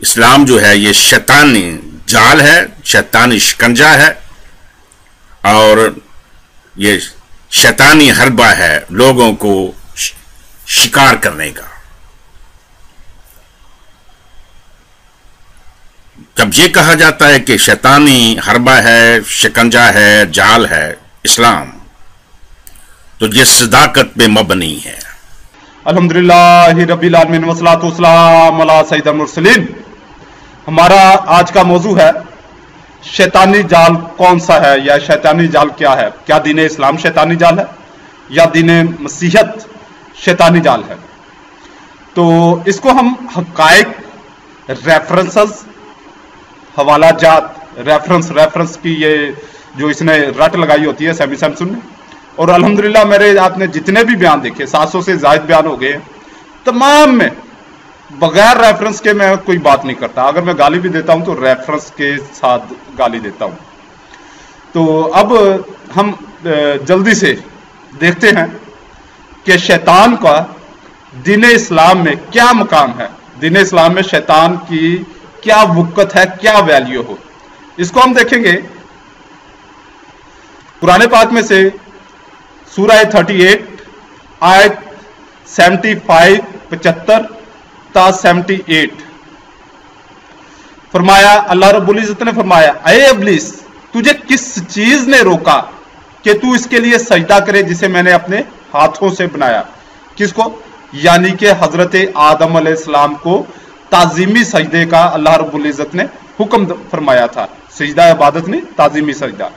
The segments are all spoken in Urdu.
اسلام جو ہے یہ شیطانی جال ہے، شیطانی شکنجہ ہے، اور یہ شیطانی حربہ ہے لوگوں کو شکار کرنے کا۔ جب یہ کہا جاتا ہے کہ شیطانی حربہ ہے، شکنجہ ہے، جال ہے اسلام، تو یہ صداقت پہ مبنی ہے۔ الحمدللہ رب العالمین والصلاۃ والسلام علی سید المرسلین۔ ہمارا آج کا موضوع ہے شیطانی جال کون سا ہے، یا شیطانی جال کیا ہے؟ کیا دین اسلام شیطانی جال ہے یا دین مسیحیت شیطانی جال ہے؟ تو اس کو ہم حقائق، ریفرنسز، حوالہ جات، ریفرنس کی یہ جو اس نے رٹ لگائی ہوتی ہے سیمی سیمسن نے، اور الحمدللہ میرے آپ نے جتنے بھی بیان دیکھے 700 سے زائد بیان ہو گئے، تمام میں بغیر ریفرنس کے میں کوئی بات نہیں کرتا۔ اگر میں گالی بھی دیتا ہوں تو ریفرنس کے ساتھ گالی دیتا ہوں۔ تو اب ہم جلدی سے دیکھتے ہیں کہ شیطان کا دین اسلام میں کیا مقام ہے، دین اسلام میں شیطان کی کیا وقت ہے، کیا ویلیو ہو۔ اس کو ہم دیکھیں گے قرآن پاک میں سے سورہ 38 آیت 75 75 تا 78۔ فرمایا، اللہ رب العزت نے فرمایا، اے ابلیس، تجھے کس چیز نے روکا کہ تو اس کے لیے سجدہ کرے جسے میں نے اپنے ہاتھوں سے بنایا؟ کس کو؟ یعنی کہ حضرت آدم علیہ السلام کو تعظیمی سجدے کا اللہ رب العزت نے حکم فرمایا تھا۔ سجدہ عبادت نہیں، تعظیمی سجدہ۔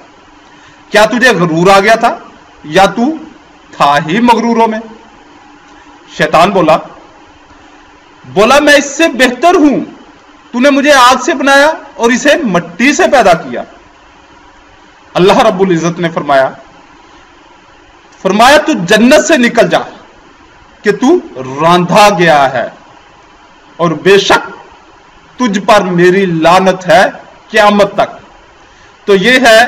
کیا تجھے غرور آ گیا تھا یا تو تھا ہی مغروروں میں؟ شیطان بولا میں اس سے بہتر ہوں، تو نے مجھے آگ سے بنایا اور اسے مٹی سے پیدا کیا۔ اللہ رب العزت نے فرمایا تو جنت سے نکل جا کہ تو راندھا گیا ہے، اور بے شک تجھ پر میری لعنت ہے قیامت تک۔ تو یہ ہے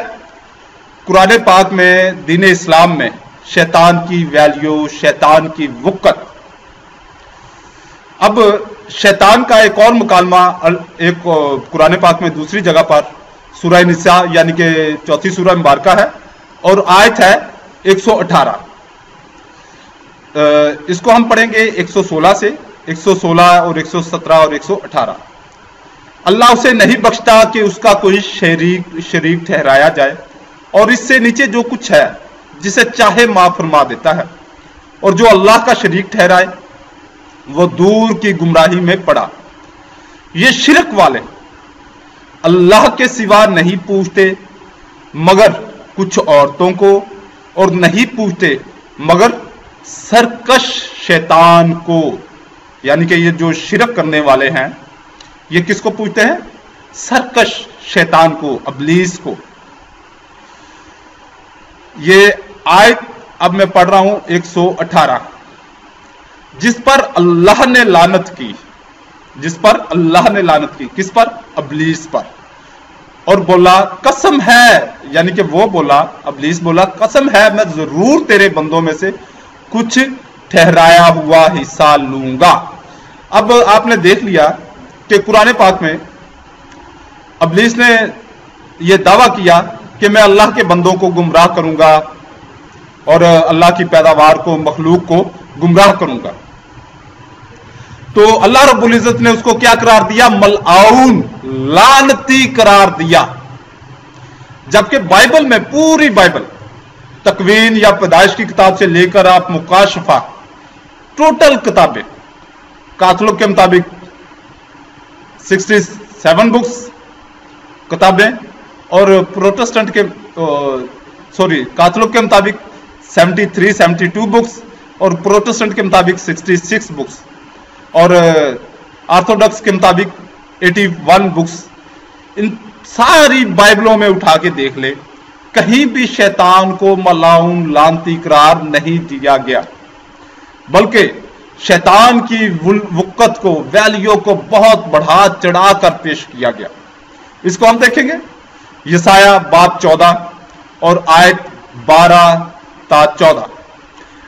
قرآن پاک میں دین اسلام میں شیطان کی ویلیو، شیطان کی وقت۔ اب شیطان کا ایک اور مکالمہ ایک قرآن پاک میں دوسری جگہ پر سورہ نساء یعنی کہ 4 سورہ مبارکہ ہے، اور آیت ہے 118۔ اس کو ہم پڑھیں گے 116 سے، 116 اور 117 اور 118۔ اللہ اسے نہیں بخشتا کہ اس کا کوئی شریک ٹھہرایا جائے، اور اس سے نیچے جو کچھ ہے جسے چاہے معاف فرما دیتا ہے، اور جو اللہ کا شریک ٹھہرائے وہ دور کی گمراہی میں پڑا۔ یہ شرک والے اللہ کے سوا نہیں پوچھتے مگر کچھ عورتوں کو، اور نہیں پوچھتے مگر سرکش شیطان کو۔ یعنی کہ یہ جو شرک کرنے والے ہیں یہ کس کو پوچھتے ہیں؟ سرکش شیطان کو، ابلیس کو۔ یہ آیت اب میں پڑھ رہا ہوں 118، جس پر اللہ نے لعنت کی، جس پر اللہ نے لعنت کی، کس پر؟ ابلیس پر۔ اور بولا قسم ہے، یعنی کہ وہ بولا، ابلیس بولا قسم ہے میں ضرور تیرے بندوں میں سے کچھ ٹھہرایا ہوا حصہ لوں گا۔ اب آپ نے دیکھ لیا کہ قرآن پاک میں ابلیس نے یہ دعویٰ کیا کہ میں اللہ کے بندوں کو گمراہ کروں گا اور اللہ کی پیداوار کو، مخلوق کو گمراہ کروں گا۔ تو اللہ رب العزت نے اس کو کیا قرار دیا؟ ملعون، لعنتی قرار دیا۔ جبکہ بائبل میں، پوری بائبل، تکوین یا پیدائش کی کتاب سے لے کر آپ مکاشفہ، ٹوٹل کتابیں کاتھولک کے مطابق 67 بکس کتابیں، اور پروٹسٹنٹ کے کاتھولک کے مطابق 72 بکس، اور پروٹسٹنٹ کے مطابق 66 بکس، اور آرتھوڈکس کے مطابق 81 بکس۔ ان ساری بائبلوں میں اٹھا کے دیکھ لے، کہیں بھی شیطان کو ملعون، لعنتی قرار نہیں دیا گیا، بلکہ شیطان کی وقت کو، ویلیو کو بہت بڑھا چڑھا کر پیش کیا گیا۔ اس کو ہم دیکھیں گے یسایہ باب 14 اور آیت 12 تا 14۔